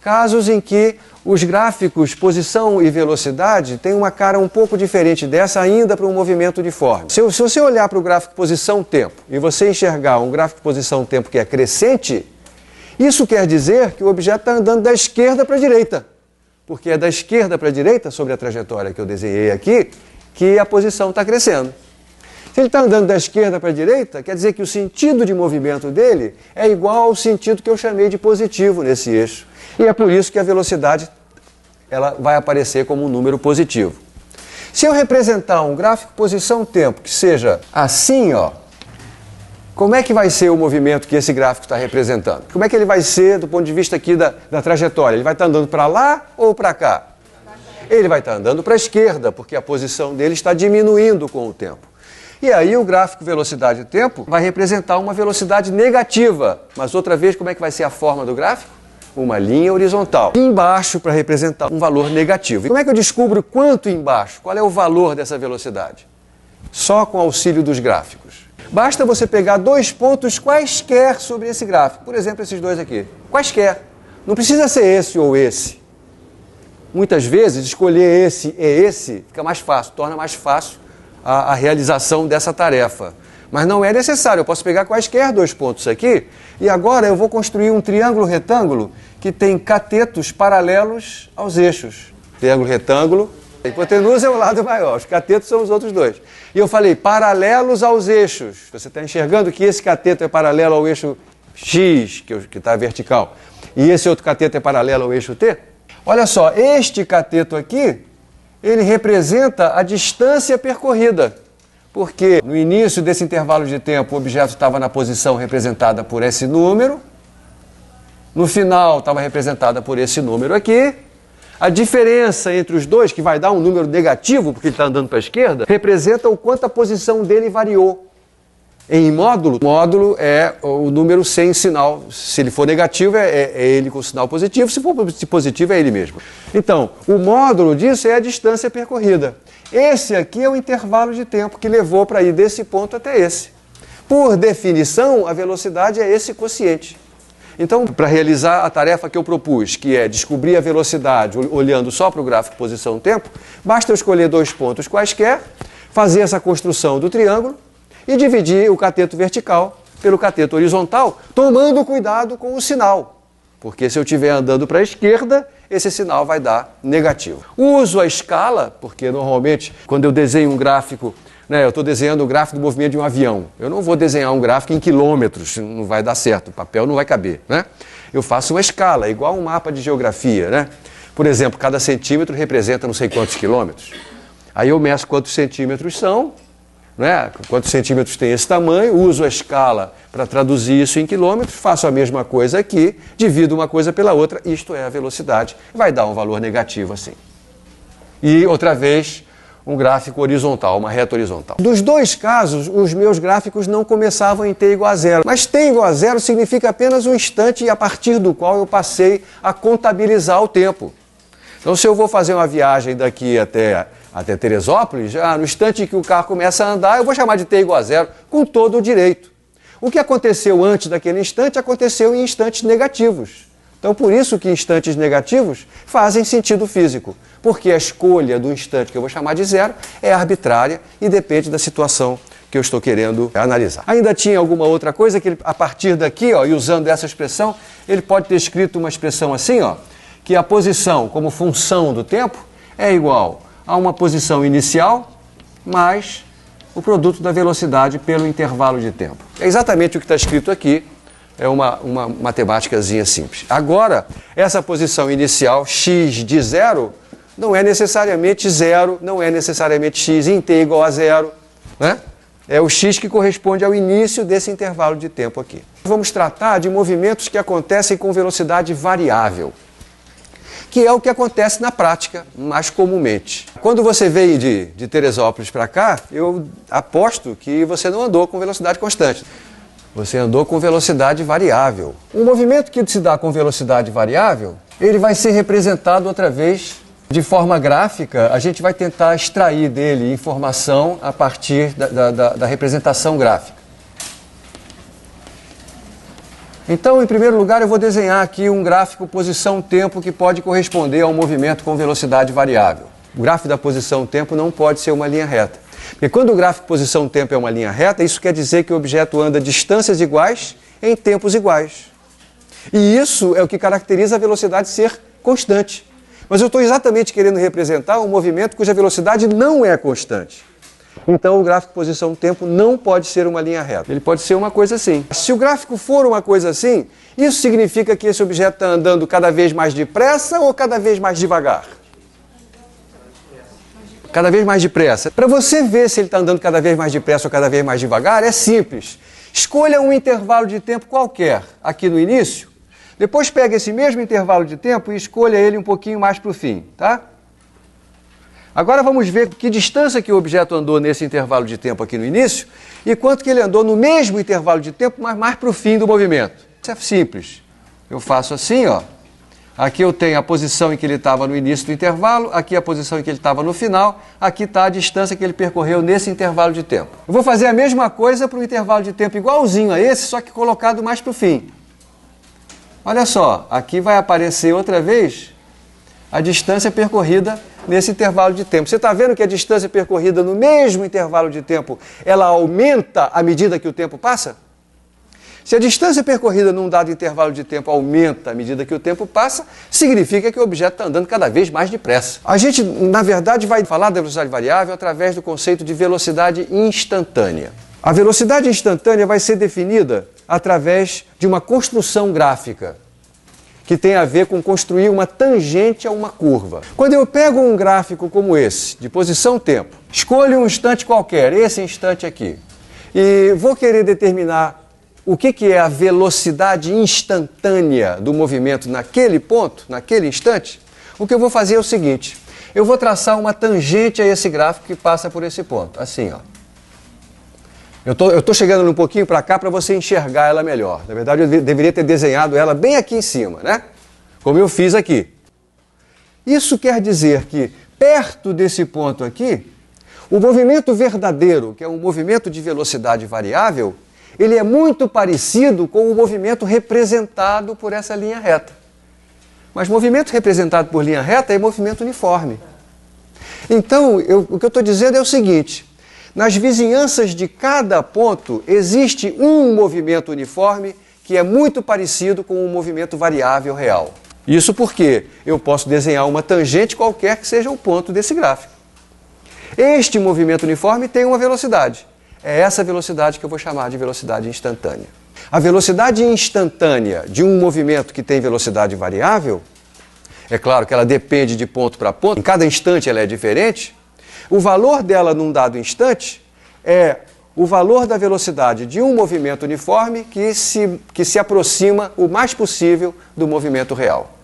casos em que os gráficos posição e velocidade têm uma cara um pouco diferente dessa ainda para um movimento uniforme. Se você olhar para o gráfico posição-tempo e você enxergar um gráfico posição-tempo que é crescente, isso quer dizer que o objeto está andando da esquerda para a direita, porque é da esquerda para a direita, sobre a trajetória que eu desenhei aqui, que a posição está crescendo. Se ele está andando da esquerda para a direita, quer dizer que o sentido de movimento dele é igual ao sentido que eu chamei de positivo nesse eixo. E é por isso que a velocidade ela vai aparecer como um número positivo. Se eu representar um gráfico posição-tempo que seja assim, ó, como é que vai ser o movimento que esse gráfico está representando? Como é que ele vai ser do ponto de vista aqui da trajetória? Ele vai estar andando para lá ou para cá? Ele vai estar andando para a esquerda, porque a posição dele está diminuindo com o tempo. E aí o gráfico velocidade-tempo vai representar uma velocidade negativa. Mas outra vez, como é que vai ser a forma do gráfico? Uma linha horizontal. Embaixo para representar um valor negativo. E como é que eu descubro quanto embaixo? Qual é o valor dessa velocidade? Só com o auxílio dos gráficos. Basta você pegar dois pontos quaisquer sobre esse gráfico. Por exemplo, esses dois aqui. Quaisquer. Não precisa ser esse ou esse. Muitas vezes, escolher esse e esse fica mais fácil, torna mais fácil a realização dessa tarefa. Mas não é necessário, eu posso pegar quaisquer dois pontos aqui e agora eu vou construir um triângulo retângulo que tem catetos paralelos aos eixos. Triângulo retângulo, a hipotenusa é o lado maior, os catetos são os outros dois. E eu falei paralelos aos eixos. Você está enxergando que esse cateto é paralelo ao eixo X, que está vertical, e esse outro cateto é paralelo ao eixo T? Olha só, este cateto aqui, ele representa a distância percorrida, porque no início desse intervalo de tempo o objeto estava na posição representada por esse número, no final estava representada por esse número aqui, a diferença entre os dois, que vai dar um número negativo, porque ele está andando para a esquerda, representa o quanto a posição dele variou. Em módulo, módulo é o número sem sinal. Se ele for negativo, é ele com sinal positivo. Se for positivo, é ele mesmo. Então, o módulo disso é a distância percorrida. Esse aqui é o intervalo de tempo que levou para ir desse ponto até esse. Por definição, a velocidade é esse quociente. Então, para realizar a tarefa que eu propus, que é descobrir a velocidade olhando só para o gráfico posição-tempo, basta eu escolher dois pontos quaisquer, fazer essa construção do triângulo, e dividir o cateto vertical pelo cateto horizontal, tomando cuidado com o sinal. Porque se eu estiver andando para a esquerda, esse sinal vai dar negativo. Uso a escala, porque normalmente, quando eu desenho um gráfico, eu estou desenhando o gráfico do movimento de um avião. Eu não vou desenhar um gráfico em quilômetros, não vai dar certo, o papel não vai caber. Eu faço uma escala, igual um mapa de geografia. Por exemplo, cada centímetro representa não sei quantos quilômetros. Aí eu meço quantos centímetros são, quantos centímetros tem esse tamanho, uso a escala para traduzir isso em quilômetros, faço a mesma coisa aqui, divido uma coisa pela outra, isto é a velocidade, vai dar um valor negativo assim. E outra vez, um gráfico horizontal, uma reta horizontal. Dos dois casos, os meus gráficos não começavam em t igual a zero, mas t igual a zero significa apenas um instante a partir do qual eu passei a contabilizar o tempo. Então, se eu vou fazer uma viagem daqui até Teresópolis, no instante em que o carro começa a andar, eu vou chamar de t igual a zero, com todo o direito. O que aconteceu antes daquele instante, aconteceu em instantes negativos. Então, por isso que instantes negativos fazem sentido físico, porque a escolha do instante que eu vou chamar de zero é arbitrária e depende da situação que eu estou querendo analisar. Ainda tinha alguma outra coisa que ele, a partir daqui, e usando essa expressão, ele pode ter escrito uma expressão assim, que a posição como função do tempo é igual a uma posição inicial mais o produto da velocidade pelo intervalo de tempo. É exatamente o que está escrito aqui, é uma matemáticazinha simples. Agora, essa posição inicial, x de zero, não é necessariamente zero, não é necessariamente x em t igual a zero, É o x que corresponde ao início desse intervalo de tempo aqui. Vamos tratar de movimentos que acontecem com velocidade variável, que é o que acontece na prática, mais comumente. Quando você veio de Teresópolis para cá, eu aposto que você não andou com velocidade constante. Você andou com velocidade variável. Um movimento que se dá com velocidade variável, ele vai ser representado outra vez de forma gráfica. A gente vai tentar extrair dele informação a partir da representação gráfica. Então, em primeiro lugar, eu vou desenhar aqui um gráfico posição-tempo que pode corresponder a um movimento com velocidade variável. O gráfico da posição-tempo não pode ser uma linha reta. Porque quando o gráfico posição-tempo é uma linha reta, isso quer dizer que o objeto anda distâncias iguais em tempos iguais. E isso é o que caracteriza a velocidade ser constante. Mas eu estou exatamente querendo representar um movimento cuja velocidade não é constante. Então o gráfico posição-tempo não pode ser uma linha reta. Ele pode ser uma coisa assim. Se o gráfico for uma coisa assim, isso significa que esse objeto está andando cada vez mais depressa ou cada vez mais devagar? Cada vez mais depressa. Para você ver se ele está andando cada vez mais depressa ou cada vez mais devagar, é simples. Escolha um intervalo de tempo qualquer aqui no início, depois pega esse mesmo intervalo de tempo e escolha ele um pouquinho mais para o fim, tá? Agora vamos ver que distância que o objeto andou nesse intervalo de tempo aqui no início e quanto que ele andou no mesmo intervalo de tempo, mas mais para o fim do movimento. Isso é simples. Eu faço assim, ó. Aqui eu tenho a posição em que ele estava no início do intervalo, aqui a posição em que ele estava no final, aqui está a distância que ele percorreu nesse intervalo de tempo. Eu vou fazer a mesma coisa para um intervalo de tempo igualzinho a esse, só que colocado mais para o fim. Olha só, aqui vai aparecer outra vez a distância percorrida nesse intervalo de tempo. Você está vendo que a distância percorrida no mesmo intervalo de tempo, ela aumenta à medida que o tempo passa? Se a distância percorrida num dado intervalo de tempo aumenta à medida que o tempo passa, significa que o objeto está andando cada vez mais depressa. A gente, na verdade, vai falar da velocidade variável através do conceito de velocidade instantânea. A velocidade instantânea vai ser definida através de uma construção gráfica, que tem a ver com construir uma tangente a uma curva. Quando eu pego um gráfico como esse, de posição-tempo, escolho um instante qualquer, esse instante aqui, e vou querer determinar o que é a velocidade instantânea do movimento naquele ponto, naquele instante, o que eu vou fazer é o seguinte, eu vou traçar uma tangente a esse gráfico que passa por esse ponto, assim, ó. Eu estou chegando um pouquinho para cá para você enxergar ela melhor. Na verdade, eu deveria ter desenhado ela bem aqui em cima, né? Como eu fiz aqui. Isso quer dizer que, perto desse ponto aqui, o movimento verdadeiro, que é um movimento de velocidade variável, ele é muito parecido com o movimento representado por essa linha reta. Mas movimento representado por linha reta é movimento uniforme. Então, o que eu estou dizendo é o seguinte: nas vizinhanças de cada ponto existe um movimento uniforme que é muito parecido com um movimento variável real. Isso porque eu posso desenhar uma tangente qualquer que seja o ponto desse gráfico. Este movimento uniforme tem uma velocidade. É essa velocidade que eu vou chamar de velocidade instantânea. A velocidade instantânea de um movimento que tem velocidade variável, é claro que ela depende de ponto para ponto, em cada instante ela é diferente. O valor dela num dado instante é o valor da velocidade de um movimento uniforme que se aproxima o mais possível do movimento real.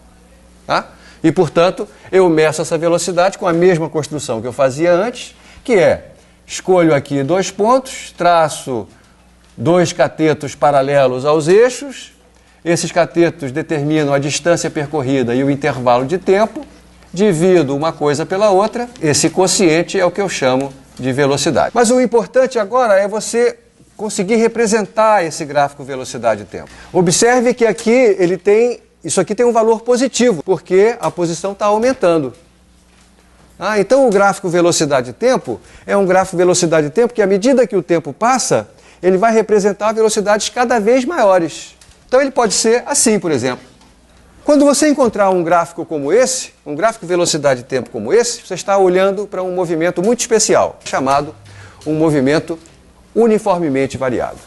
Tá? E, portanto, eu meço essa velocidade com a mesma construção que eu fazia antes, que é, escolho aqui dois pontos, traço dois catetos paralelos aos eixos, esses catetos determinam a distância percorrida e o intervalo de tempo, divido uma coisa pela outra, esse quociente é o que eu chamo de velocidade. Mas o importante agora é você conseguir representar esse gráfico velocidade-tempo. Observe que aqui isso aqui tem um valor positivo, porque a posição está aumentando. Então o gráfico velocidade-tempo é um gráfico velocidade-tempo que à medida que o tempo passa, ele vai representar velocidades cada vez maiores. Então ele pode ser assim, por exemplo. Quando você encontrar um gráfico como esse, um gráfico velocidade-tempo como esse, você está olhando para um movimento muito especial, chamado um movimento uniformemente variado.